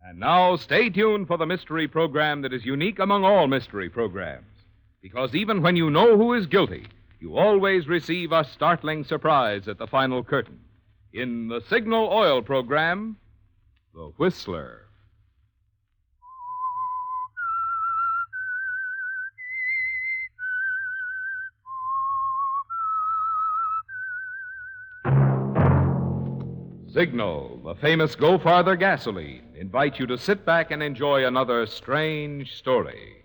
And now, stay tuned for the mystery program that is unique among all mystery programs. Because even when you know who is guilty, you always receive a startling surprise at the final curtain. In the Signal Oil program, The Whistler. Signal, the famous Go Farther gasoline, invite you to sit back and enjoy another strange story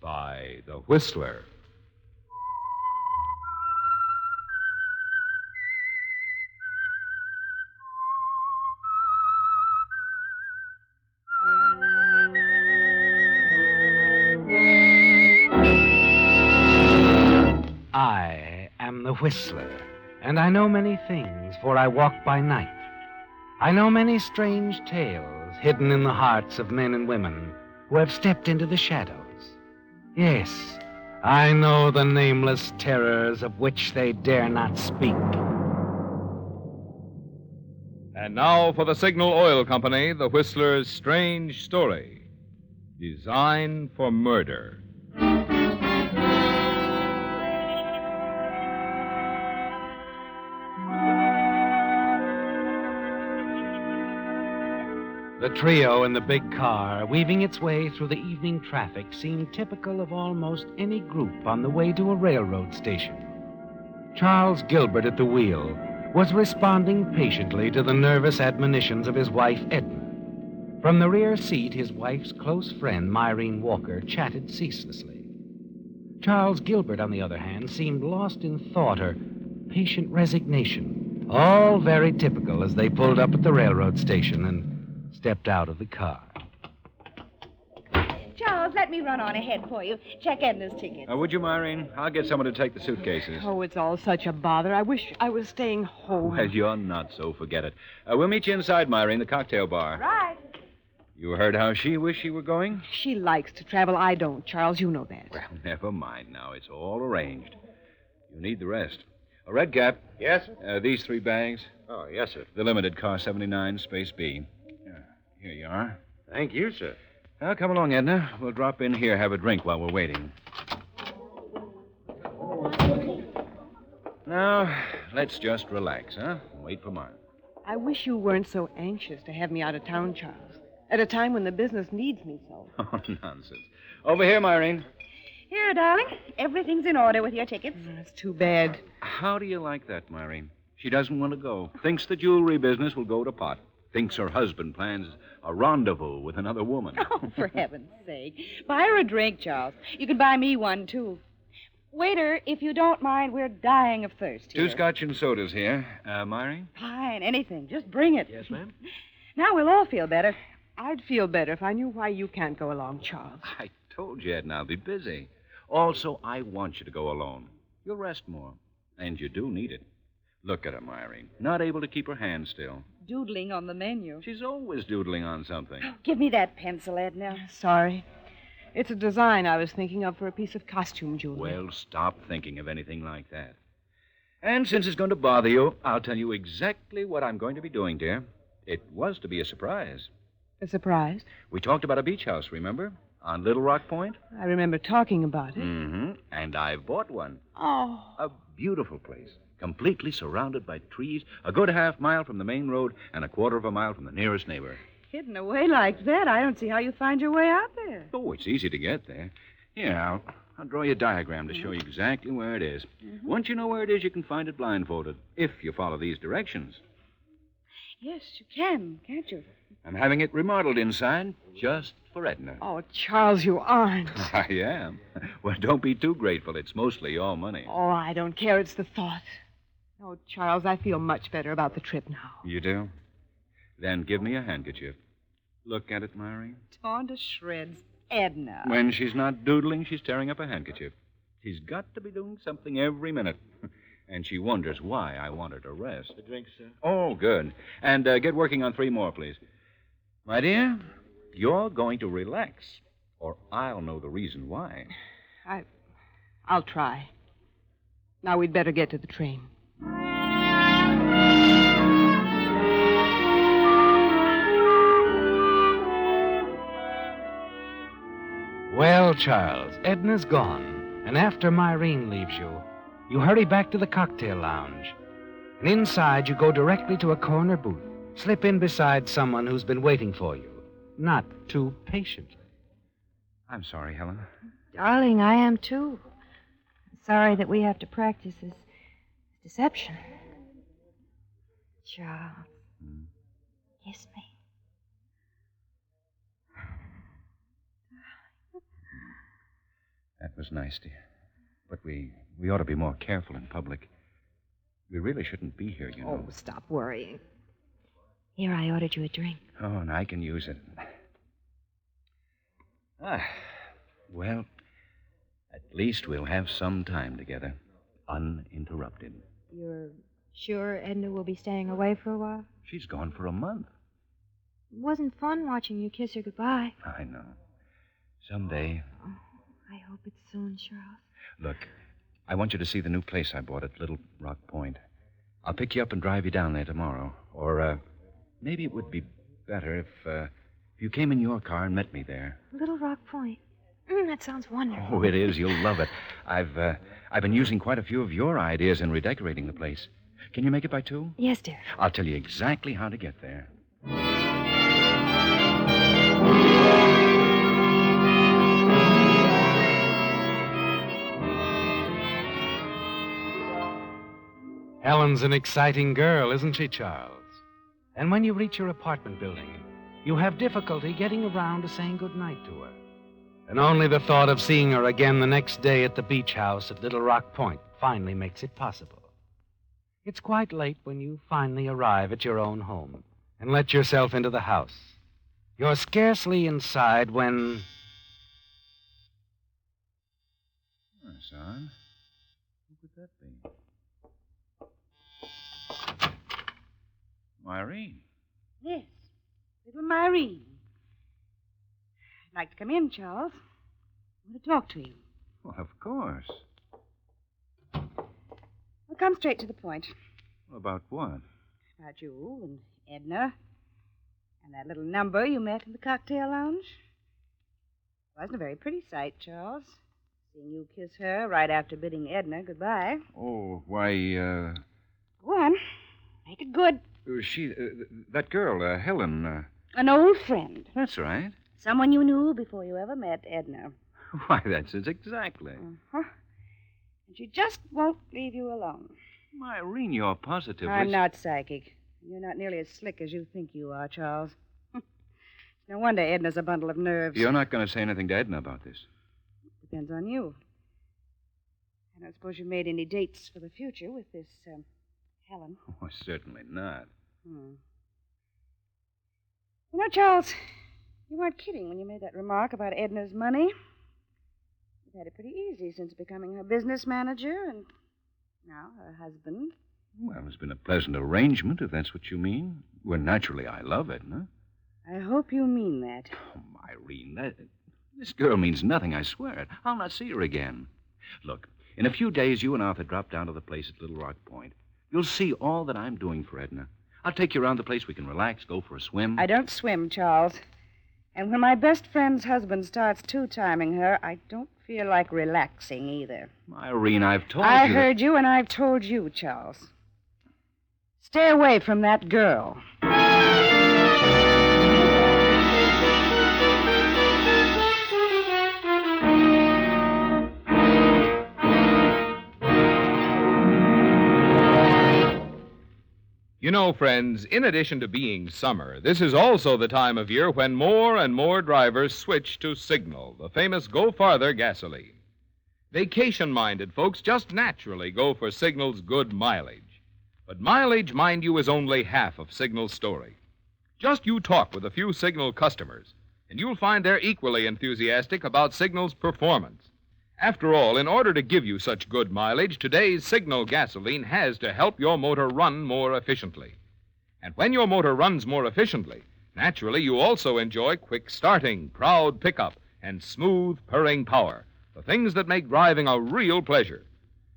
by The Whistler. I am the Whistler, and I know many things, for I walk by night. I know many strange tales hidden in the hearts of men and women who have stepped into the shadows. Yes, I know the nameless terrors of which they dare not speak. And now for the Signal Oil Company, The Whistler's strange story. Design for Murder. The trio in the big car, weaving its way through the evening traffic, seemed typical of almost any group on the way to a railroad station. Charles Gilbert at the wheel was responding patiently to the nervous admonitions of his wife, Edna. From the rear seat, his wife's close friend, Myrene Walker, chatted ceaselessly. Charles Gilbert, on the other hand, seemed lost in thought or patient resignation, all very typical as they pulled up at the railroad station and stepped out of the car. Charles, let me run on ahead for you. Check Edna's ticket. Would you, Myrene? I'll get someone to take the suitcases. Oh, it's all such a bother. I wish I was staying home. Well, you're not, so forget it. We'll meet you inside, Myrene, the cocktail bar. Right. You heard how she wished she were going? She likes to travel. I don't, Charles. You know that. Well, never mind now. It's all arranged. You need the rest. A red cap. Yes, sir? These 3 bags. Oh, yes, sir. The limited car 79, space B. Here you are. Thank you, sir. Well, come along, Edna. We'll drop in here, have a drink while we're waiting. Now, let's just relax, huh? Wait for Mark. I wish you weren't so anxious to have me out of town, Charles, at a time when the business needs me so. Oh, nonsense. Over here, Myrene. Here, darling. Everything's in order with your tickets. That's too bad. How do you like that, Myrene? She doesn't want to go. Thinks the jewelry business will go to pot. Thinks her husband plans a rendezvous with another woman. Oh, for heaven's sake. Buy her a drink, Charles. You can buy me one, too. Waiter, if you don't mind, we're dying of thirst here. 2 scotch and sodas here. Myrene? Fine, anything. Just bring it. Yes, ma'am. Now we'll all feel better. I'd feel better if I knew why you can't go along, Charles. I told you, Edna, I'll be busy. Also, I want you to go alone. You'll rest more. And you do need it. Look at her, Myrene. Not able to keep her hand still. Doodling on the menu. She's always doodling on something. Oh, give me that pencil, Edna. Sorry. It's a design I was thinking of for a piece of costume jewelry. Well, stop thinking of anything like that. And since it's going to bother you, I'll tell you exactly what I'm going to be doing, dear. It was to be a surprise. A surprise? We talked about a beach house, remember? On Little Rock Point? I remember talking about it. Mm-hmm. And I've bought one. Oh. A beautiful place. Completely surrounded by trees, a good half-mile from the main road, and a quarter of a mile from the nearest neighbor. Hidden away like that, I don't see how you find your way out there. Oh, it's easy to get there. Here, I'll draw you a diagram to show you exactly where it is. Once you know where it is, you can find it blindfolded, if you follow these directions. Yes, you can, can't you? I'm having it remodeled inside, just for Edna. Oh, Charles, you aren't. I am. Well, don't be too grateful. It's mostly your money. Oh, I don't care. It's the thought. Oh, Charles, I feel much better about the trip now. You do? Then give me a handkerchief. Look at it, Myrene. Torn to shreds. Edna. When she's not doodling, she's tearing up a handkerchief. She's got to be doing something every minute. And she wonders why I want her to rest. A drink, sir. Oh, good. And get working on 3 more, please. My dear, you're going to relax, or I'll know the reason why. I'll try. Now we'd better get to the train. Well, Charles, Edna's gone, and after Myrene leaves you, you hurry back to the cocktail lounge. And inside, you go directly to a corner booth. Slip in beside someone who's been waiting for you, not too patiently. I'm sorry, Helen. Darling, I am too. Sorry that we have to practice this deception. Charles, kiss me. That was nice, dear. But we ought to be more careful in public. We really shouldn't be here, you know. Oh, stop worrying. Here, I ordered you a drink. Oh, and I can use it. Well, at least we'll have some time together, uninterrupted. You're sure Edna will be staying away for a while? She's gone for a month. It wasn't fun watching you kiss her goodbye. I know. Someday. Oh, I hope it's soon, Charles. Look, I want you to see the new place I bought at Little Rock Point. I'll pick you up and drive you down there tomorrow. Or, maybe it would be better if you came in your car and met me there. Little Rock Point. That sounds wonderful. Oh, it is. You'll love it. I've been using quite a few of your ideas in redecorating the place. Can you make it by 2? Yes, dear. I'll tell you exactly how to get there. Helen's an exciting girl, isn't she, Charles? And when you reach your apartment building, you have difficulty getting around to saying goodnight to her. And only the thought of seeing her again the next day at the beach house at Little Rock Point finally makes it possible. It's quite late when you finally arrive at your own home and let yourself into the house. You're scarcely inside when... Son, who could that be? Myrene. Yes, little Myrene. I'd like to come in, Charles. I want to talk to you. Well, of course. Well, come straight to the point. About what? About you and Edna and that little number you met in the cocktail lounge. It wasn't a very pretty sight, Charles. Seeing you kiss her right after bidding Edna goodbye. Oh, why, Go on. Make it good. that girl, Helen, An old friend. That's right. Someone you knew before you ever met Edna. Why, that's it exactly. Uh-huh. And she just won't leave you alone. Myrene, you're positively... I'm not psychic. You're not nearly as slick as you think you are, Charles. No wonder Edna's a bundle of nerves. You're not going to say anything to Edna about this? Depends on you. I don't suppose you made any dates for the future with this, Helen. Oh, certainly not. You know, Charles, you weren't kidding when you made that remark about Edna's money. You've had it pretty easy since becoming her business manager and now her husband. Well, it's been a pleasant arrangement, if that's what you mean. Well, naturally, I love Edna. I hope you mean that. Oh, Myrene, this girl means nothing, I swear it. I'll not see her again. Look, in a few days, you and Arthur drop down to the place at Little Rock Point. You'll see all that I'm doing for Edna. I'll take you around the place. We can relax, go for a swim. I don't swim, Charles. And when my best friend's husband starts two-timing her, I don't feel like relaxing either. Myrene, I've told you... I heard you, and I've told you, Charles. Stay away from that girl. You know, friends, in addition to being summer, this is also the time of year when more and more drivers switch to Signal, the famous Go Farther gasoline. Vacation-minded folks just naturally go for Signal's good mileage. But mileage, mind you, is only half of Signal's story. Just you talk with a few Signal customers, and you'll find they're equally enthusiastic about Signal's performance. After all, in order to give you such good mileage, today's Signal gasoline has to help your motor run more efficiently. And when your motor runs more efficiently, naturally you also enjoy quick starting, proud pickup, and smooth purring power, the things that make driving a real pleasure.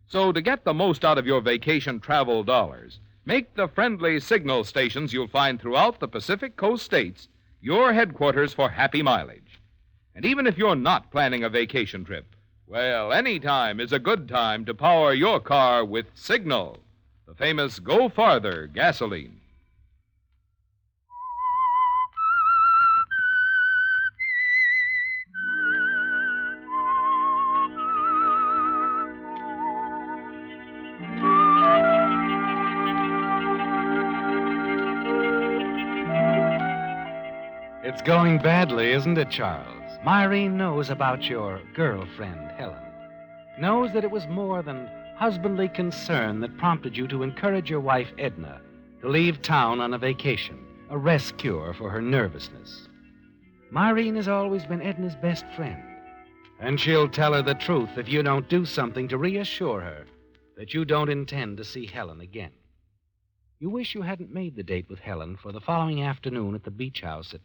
So to get the most out of your vacation travel dollars, make the friendly Signal stations you'll find throughout the Pacific Coast states your headquarters for happy mileage. And even if you're not planning a vacation trip, well, any time is a good time to power your car with Signal, the famous Go Farther gasoline. It's going badly, isn't it, Charles? Myrene knows about your girlfriend, Helen. Knows that it was more than husbandly concern that prompted you to encourage your wife, Edna, to leave town on a vacation, a rest cure for her nervousness. Myrene has always been Edna's best friend, and she'll tell her the truth if you don't do something to reassure her that you don't intend to see Helen again. You wish you hadn't made the date with Helen for the following afternoon at the beach house at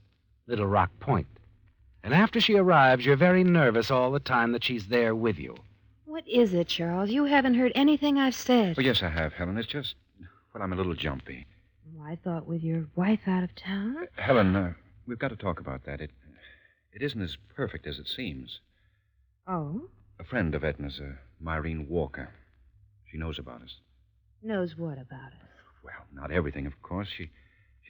Little Rock Point. And after she arrives, you're very nervous all the time that she's there with you. What is it, Charles? You haven't heard anything I've said. Well, yes, I have, Helen. It's just, well, I'm a little jumpy. Oh, I thought with your wife out of town. Helen, we've got to talk about that. It isn't as perfect as it seems. Oh? A friend of Edna's, Myrene Walker. She knows about us. Knows what about us? Well, not everything, of course. She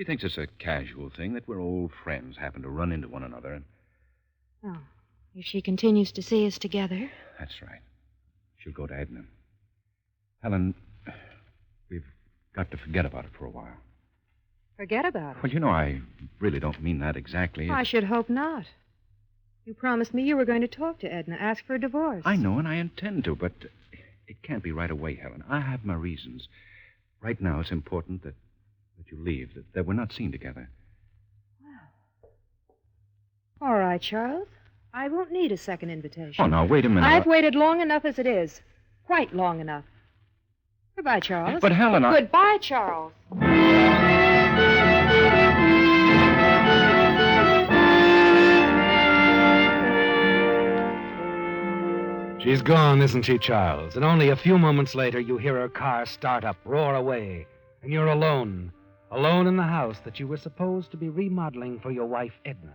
thinks it's a casual thing that we're old friends, happen to run into one another. And... Oh. If she continues to see us together. That's right. She'll go to Edna. Helen, we've got to forget about it for a while. Forget about it? Well, you know, I really don't mean that exactly. I should hope not. You promised me you were going to talk to Edna, ask for a divorce. I know, and I intend to, but it can't be right away, Helen. I have my reasons. Right now, it's important that you leave, that we're not seen together. All right, Charles. I won't need a second invitation. Oh, now, wait a minute. I've waited long enough as it is. Quite long enough. Goodbye, Charles. But, Helen, Goodbye, Charles. She's gone, isn't she, Charles? And only a few moments later, you hear her car start up, roar away. And you're alone. Alone in the house that you were supposed to be remodeling for your wife, Edna.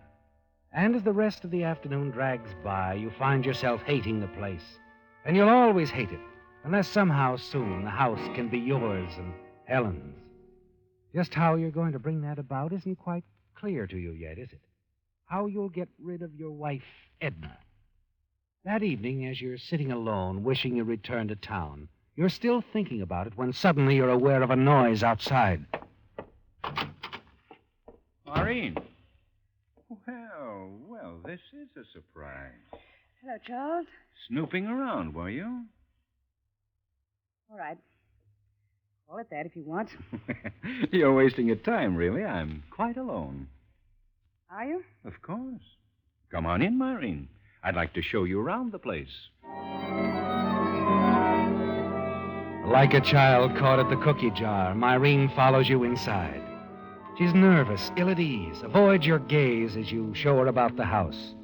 And as the rest of the afternoon drags by, you find yourself hating the place. And you'll always hate it, unless somehow soon the house can be yours and Helen's. Just how you're going to bring that about isn't quite clear to you yet, is it? How you'll get rid of your wife, Edna. That evening, as you're sitting alone, wishing you returned to town, you're still thinking about it when suddenly you're aware of a noise outside. Maureen. Well, this is a surprise. Hello, Charles. Snooping around, were you? All right. Call it that if you want. You're wasting your time, really. I'm quite alone. Are you? Of course. Come on in, Maureen. I'd like to show you around the place. Like a child caught at the cookie jar, Myrene follows you inside. She's nervous, ill at ease, avoids your gaze as you show her about the house.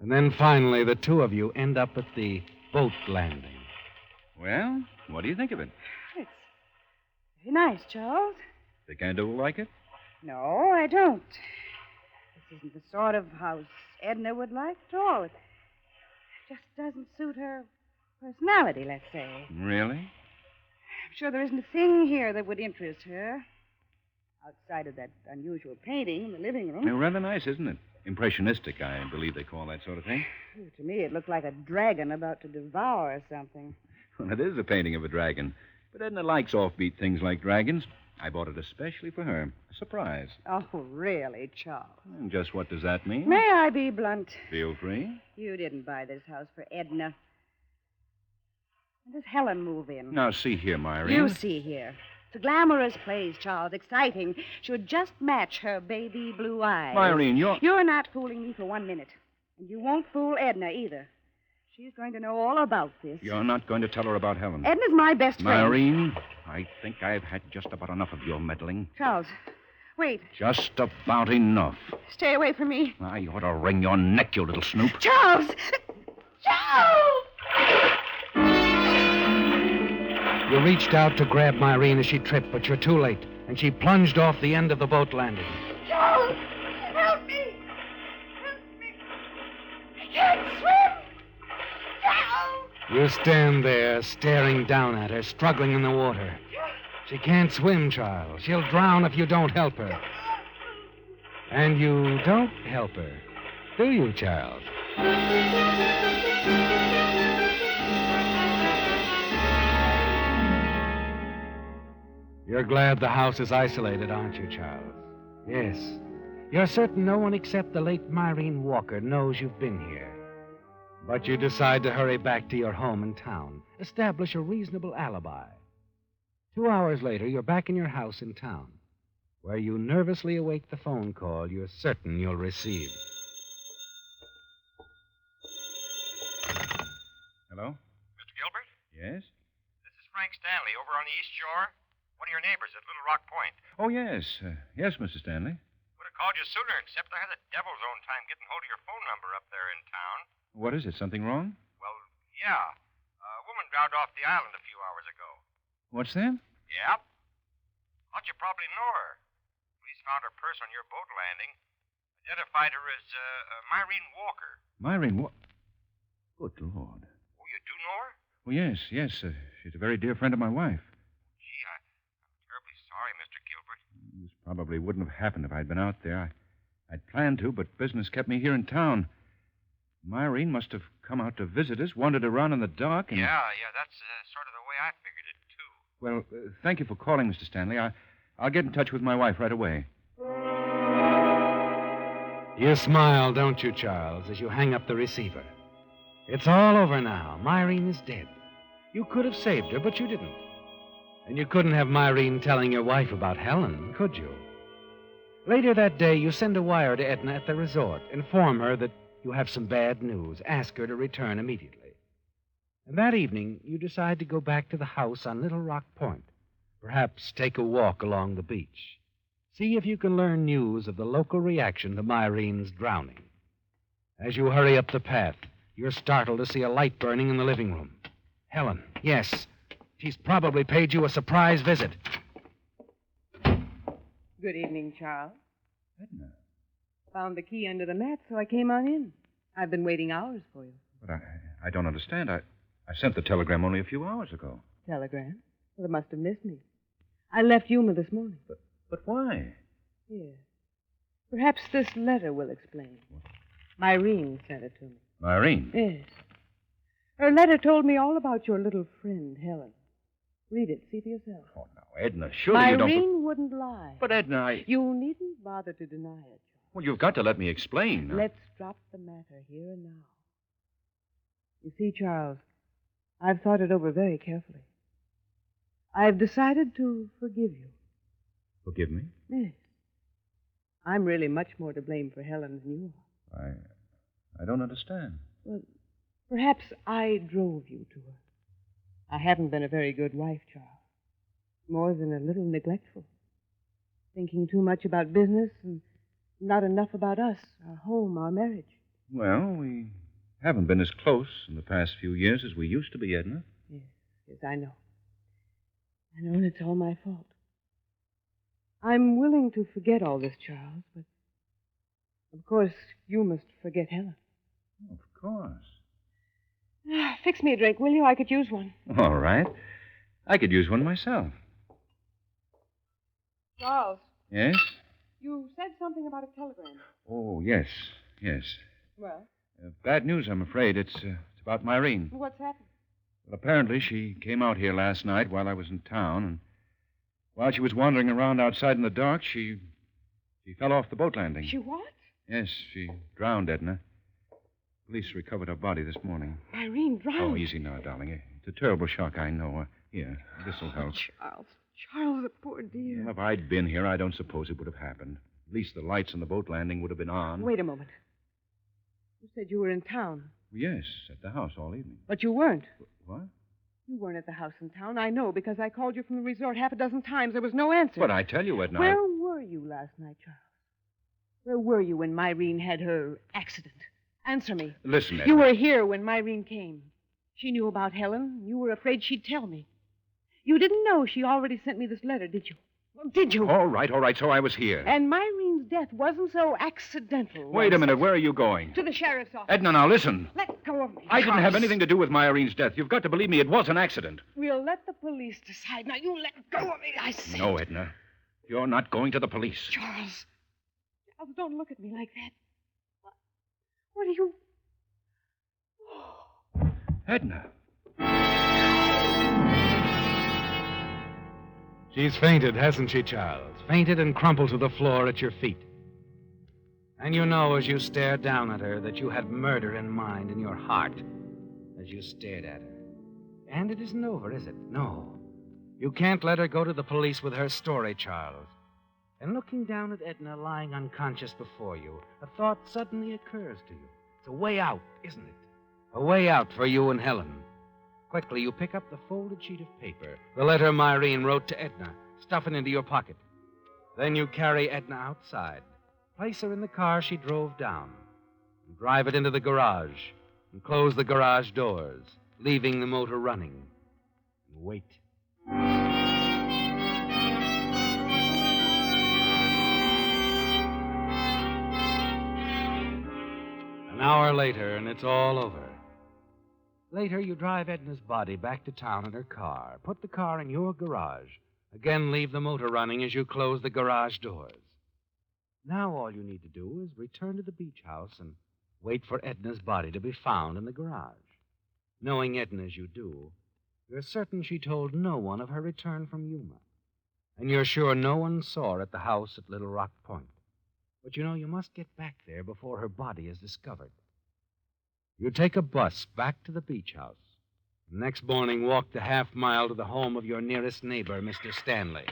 And then finally, the two of you end up at the boat landing. Well, what do you think of it? It's very nice, Charles. Think I do like it? No, I don't. This isn't the sort of house Edna would like at all. It just doesn't suit her personality, let's say. Really? I'm sure there isn't a thing here that would interest her. Outside of that unusual painting in the living room. Rather nice, isn't it? Impressionistic, I believe they call that sort of thing. To me, it looked like a dragon about to devour something. Well, it is a painting of a dragon. But Edna likes offbeat things like dragons. I bought it especially for her. A surprise. Oh, really, Charles? And just what does that mean? May I be blunt? Feel free. You didn't buy this house for Edna. When does Helen move in? Now, see here, Myrene. You see here. It's a glamorous place, Charles. Exciting. Should just match her baby blue eyes. Myrene, You're not fooling me for 1 minute. And you won't fool Edna either. She's going to know all about this. You're not going to tell her about Helen. Edna's my best friend. Myrene, I think I've had just about enough of your meddling. Charles, wait. Just about enough. Stay away from me. I ought to wring your neck, you little snoop. Charles! Charles! You reached out to grab Myrene as she tripped, but you're too late, and she plunged off the end of the boat landing. Charles! Help me! Help me! You stand there, staring down at her, struggling in the water. She can't swim, Charles. She'll drown if you don't help her. And you don't help her, do you, Charles? You're glad the house is isolated, aren't you, Charles? Yes. You're certain no one except the late Myrene Walker knows you've been here. But you decide to hurry back to your home in town, establish a reasonable alibi. 2 hours later, you're back in your house in town, where you nervously await the phone call you're certain you'll receive. Hello? Mr. Gilbert? Yes? This is Frank Stanley over on the East Shore. One of your neighbors at Little Rock Point. Oh, yes. Yes, Mr. Stanley. Would have called you sooner, except I had the devil's own time getting hold of your phone number up there in town. What is it? Something wrong? Well, yeah. A woman drowned off the island a few hours ago. What's that? Yep. Thought you probably know her. Police found her purse on your boat landing. Identified her as Myrene Walker. Myrene Good Lord. Oh, you do know her? Oh, yes. She's a very dear friend of my wife. Gee, I'm terribly sorry, Mr. Gilbert. This probably wouldn't have happened if I'd been out there. I'd planned to, but business kept me here in town. Myrene must have come out to visit us, wandered around in the dark, and... Yeah, that's sort of the way I figured it, too. Well, thank you for calling, Mr. Stanley. I'll get in touch with my wife right away. You smile, don't you, Charles, as you hang up the receiver. It's all over now. Myrene is dead. You could have saved her, but you didn't. And you couldn't have Myrene telling your wife about Helen, could you? Later that day, you send a wire to Edna at the resort. Inform her that you have some bad news. Ask her to return immediately. And that evening, you decide to go back to the house on Little Rock Point. Perhaps take a walk along the beach. See if you can learn news of the local reaction to Myrene's drowning. As you hurry up the path, you're startled to see a light burning in the living room. Helen, yes. She's probably paid you a surprise visit. Good evening, Charles. Edna. Found the key under the mat, so I came on in. I've been waiting hours for you. But I don't understand. I sent the telegram only a few hours ago. Telegram? Well, it must have missed me. I left Yuma this morning. But why? Yes. Perhaps this letter will explain. Myrene sent it to me. Myrene? Yes. Her letter told me all about your little friend, Helen. Read it. See for yourself. Oh, now, Edna, surely you don't... Myrene wouldn't lie. But, Edna, You needn't bother to deny it, Charles. Well, you've got to let me explain. Let's drop the matter here and now. You see, Charles, I've thought it over very carefully. I've decided to forgive you. Forgive me? Yes. I'm really much more to blame for Helen than you are. I don't understand. Well, perhaps I drove you to her. I haven't been a very good wife, Charles. More than a little neglectful. Thinking too much about business and not enough about us, our home, our marriage. Well, we haven't been as close in the past few years as we used to be, Edna. Yes, I know. I know, and it's all my fault. I'm willing to forget all this, Charles, but of course you must forget Helen. Of course. Fix me a drink, will you? I could use one. All right. I could use one myself. Charles, Yes? you said something about a telegram. Oh, yes. Well, Bad news, I'm afraid. It's about Myrene. what's happened? Well, apparently she came out here last night while I was in town, and while she was wandering around outside in the dark, she fell off the boat landing. She what? Yes, she drowned, Edna. Police recovered her body this morning. Myrene drowned. Oh, easy now, darling. It's a terrible shock, I know. Here, this'll help. Charles, the poor dear. Well, if I'd been here, I don't suppose it would have happened. At least the lights on the boat landing would have been on. Wait a moment. You said you were in town. Yes, at the house all evening. But you weren't. What? You weren't at the house in town. I know, because I called you from the resort half a dozen times. There was no answer. But I tell you, Edna. Where were you last night, Charles? Where were you when Myrene had her accident? Answer me. Listen, Edna. You were here when Myrene came. She knew about Helen. You were afraid she'd tell me. You didn't know she already sent me this letter, did you? Did you? All right, so I was here. And Myrene's death wasn't so accidental. Wait a minute, where are you going? To the sheriff's office. Edna, now listen. Let go of me. I didn't have Charles. anything to do with Myrene's death. You've got to believe me, it was an accident. We'll let the police decide. Now, you let go of me, I say. No, Edna. You're not going to the police. Charles. Charles, don't look at me like that. What are you... Edna. She's fainted, hasn't she, Charles? Fainted and crumpled to the floor at your feet. And you know as you stare down at her that you had murder in mind in your heart as you stared at her. And it isn't over, is it? No. You can't let her go to the police with her story, Charles. And looking down at Edna lying unconscious before you, a thought suddenly occurs to you. It's a way out, isn't it? A way out for you and Helen. Quickly, you pick up the folded sheet of paper, the letter Myrene wrote to Edna, stuff it into your pocket. Then you carry Edna outside, place her in the car she drove down, and drive it into the garage, and close the garage doors, leaving the motor running, and wait. An hour later, and it's all over. Later, you drive Edna's body back to town in her car, put the car in your garage, again leave the motor running as you close the garage doors. Now all you need to do is return to the beach house and wait for Edna's body to be found in the garage. Knowing Edna as you do, you're certain she told no one of her return from Yuma. And you're sure no one saw her at the house at Little Rock Point. But you know you must get back there before her body is discovered. You take a bus back to the beach house. And next morning, walk the half mile to the home of your nearest neighbor, Mr. Stanley.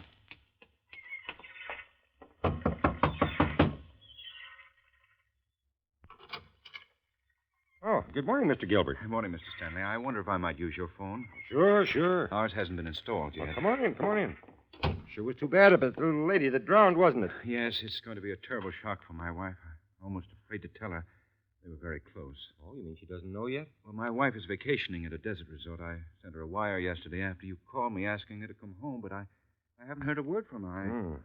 Oh, good morning, Mr. Gilbert. Good morning, Mr. Stanley. I wonder if I might use your phone. Sure. Ours hasn't been installed yet. Well, come on in. Sure was too bad about the little lady that drowned, wasn't it? Yes, it's going to be a terrible shock for my wife. I'm almost afraid to tell her. They were very close. Oh, you mean she doesn't know yet? Well, my wife is vacationing at a desert resort. I sent her a wire yesterday after you called me asking her to come home, but I haven't heard a word from her. I'm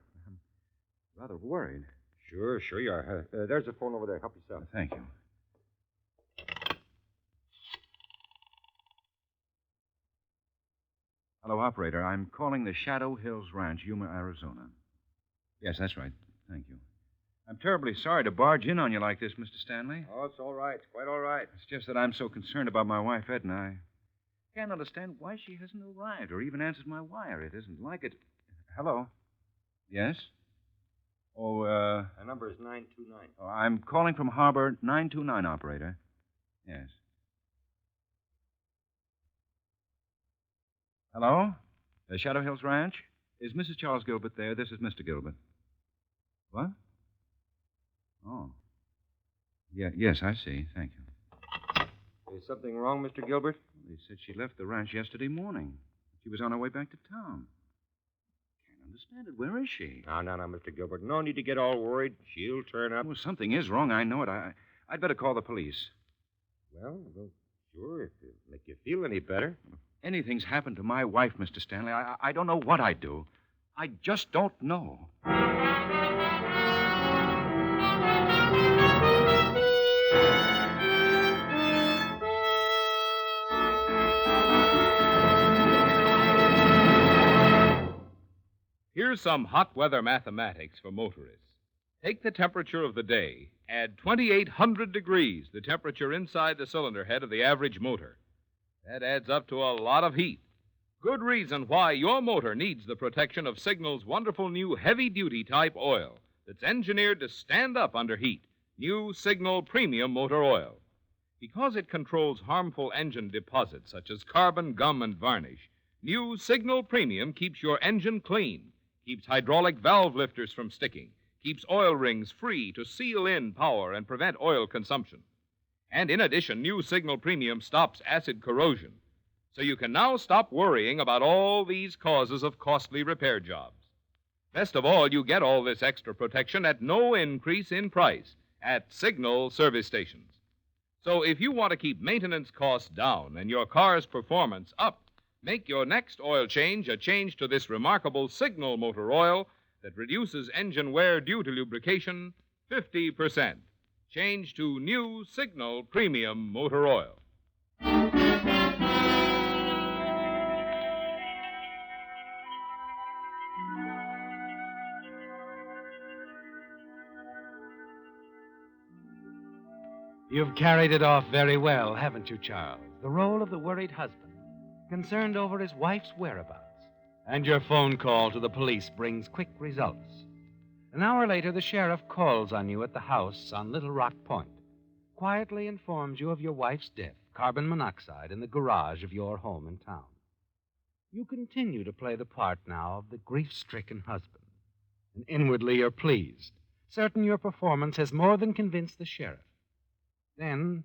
rather worried. Sure you are. There's the phone over there. Help yourself. Thank you. Hello, operator. I'm calling the Shadow Hills Ranch, Yuma, Arizona. Yes, that's right. Thank you. I'm terribly sorry to barge in on you like this, Mr. Stanley. Oh, it's all right. It's quite all right. It's just that I'm so concerned about my wife, Edna. I can't understand why she hasn't arrived or even answered my wire. It isn't like it. Hello? Yes? Oh, The number is 929. oh, I'm calling from Harbor 929, operator. Yes. Hello? Shadow Hills Ranch? Is Mrs. Charles Gilbert there? This is Mr. Gilbert. What? Oh. Yeah, yes, I see. Thank you. Is something wrong, Mr. Gilbert? They said she left the ranch yesterday morning. She was on her way back to town. Can't understand it. Where is she? No, Mr. Gilbert. No need to get all worried. She'll turn up. Well, something is wrong. I know it. I'd better call the police. Well, sure, if it make you feel any better. If anything's happened to my wife, Mr. Stanley, I don't know what I'd do. I just don't know. Here's some hot weather mathematics for motorists. Take the temperature of the day, add 2,800 degrees, the temperature inside the cylinder head of the average motor. That adds up to a lot of heat. Good reason why your motor needs the protection of Signal's wonderful new heavy-duty type oil that's engineered to stand up under heat. New Signal Premium Motor Oil. Because it controls harmful engine deposits such as carbon, gum, and varnish, new Signal Premium keeps your engine clean, keeps hydraulic valve lifters from sticking, keeps oil rings free to seal in power and prevent oil consumption. And in addition, new Signal Premium stops acid corrosion. So you can now stop worrying about all these causes of costly repair jobs. Best of all, you get all this extra protection at no increase in price at Signal service stations. So if you want to keep maintenance costs down and your car's performance up, Make your next oil change a change to this remarkable Signal motor oil that reduces engine wear due to lubrication 50%. Change to new Signal Premium Motor Oil. You've carried it off very well, haven't you, Charles? The role of the worried husband, concerned over his wife's whereabouts. And your phone call to the police brings quick results. An hour later, the sheriff calls on you at the house on Little Rock Point, quietly informs you of your wife's death, carbon monoxide, in the garage of your home in town. You continue to play the part now of the grief-stricken husband, and inwardly you're pleased, certain your performance has more than convinced the sheriff. Then,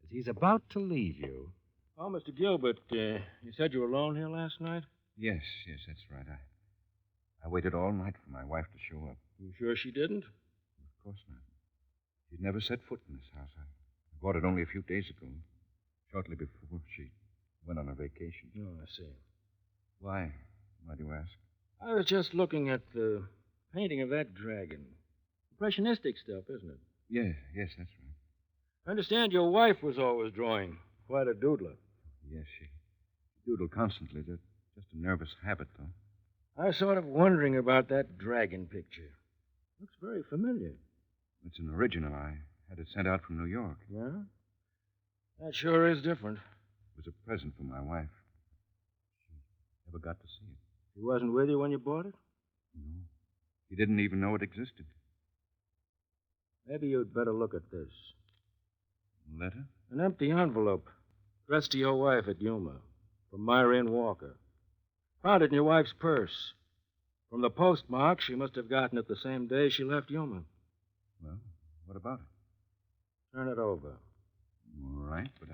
as he's about to leave you... Oh, Mr. Gilbert, you said you were alone here last night? Yes, that's right. I waited all night for my wife to show up. You sure she didn't? Of course not. She'd never set foot in this house. I bought it only a few days ago, shortly before she went on her vacation. Oh, I see. Why? Why do you ask? I was just looking at the painting of that dragon. Impressionistic stuff, isn't it? Yes, that's right. I understand your wife was always drawing. Quite a doodler. Yes, she doodled constantly. That's just a nervous habit, though. I was sort of wondering about that dragon picture. Looks very familiar. It's an original. I had it sent out from New York. Yeah? That sure is different. It was a present for my wife. She never got to see it. He wasn't with you when you bought it? No. He didn't even know it existed. Maybe you'd better look at this. Letter? An empty envelope addressed to your wife at Yuma from Myrene Walker. Found it in your wife's purse. From the postmark, she must have gotten it the same day she left Yuma. Well, what about it? Turn it over. All right, but...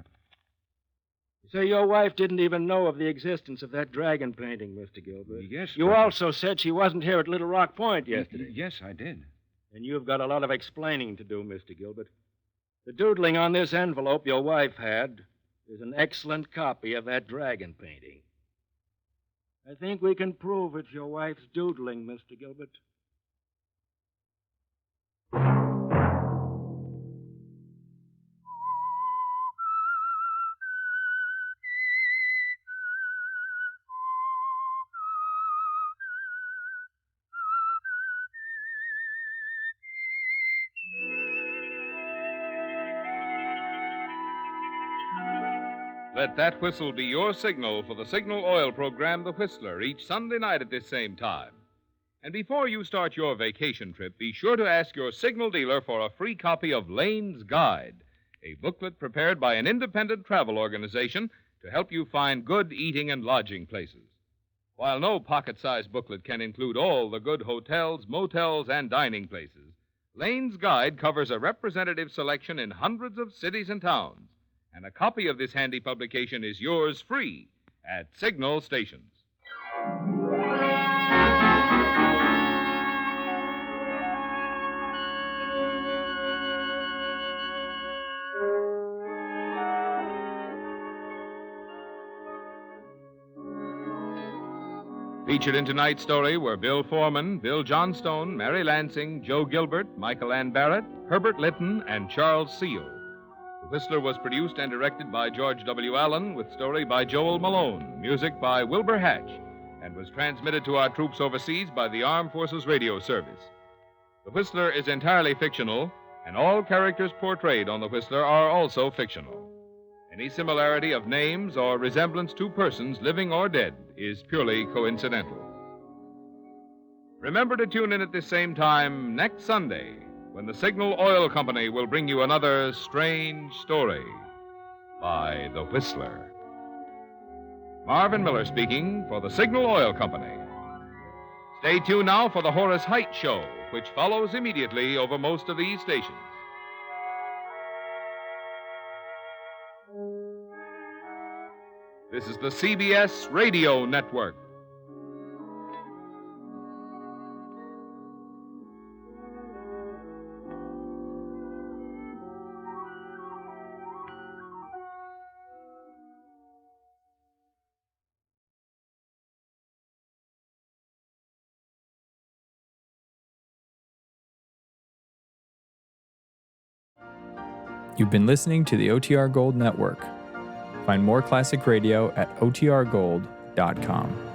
You say your wife didn't even know of the existence of that dragon painting, Mr. Gilbert. Yes, You also said she wasn't here at Little Rock Point yesterday. Yes, I did. And you've got a lot of explaining to do, Mr. Gilbert. The doodling on this envelope your wife had is an excellent copy of that dragon painting. I think we can prove it's your wife's doodling, Mr. Gilbert. Let that whistle be your signal for the Signal Oil program, The Whistler, each Sunday night at this same time. And before you start your vacation trip, be sure to ask your Signal dealer for a free copy of Lane's Guide, a booklet prepared by an independent travel organization to help you find good eating and lodging places. While no pocket-sized booklet can include all the good hotels, motels, and dining places, Lane's Guide covers a representative selection in hundreds of cities and towns. And a copy of this handy publication is yours free at Signal stations. Featured in tonight's story were Bill Foreman, Bill Johnstone, Mary Lansing, Joe Gilbert, Michael Ann Barrett, Herbert Litton, and Charles Seal. The Whistler was produced and directed by George W. Allen, with story by Joel Malone, music by Wilbur Hatch, and was transmitted to our troops overseas by the Armed Forces Radio Service. The Whistler is entirely fictional, and all characters portrayed on The Whistler are also fictional. Any similarity of names or resemblance to persons, living or dead, is purely coincidental. Remember to tune in at this same time next Sunday, when the Signal Oil Company will bring you another strange story by The Whistler. Marvin Miller speaking for the Signal Oil Company. Stay tuned now for the Horace Height Show, which follows immediately over most of these stations. This is the CBS Radio Network. You've been listening to the OTR Gold Network. Find more classic radio at otrgold.com.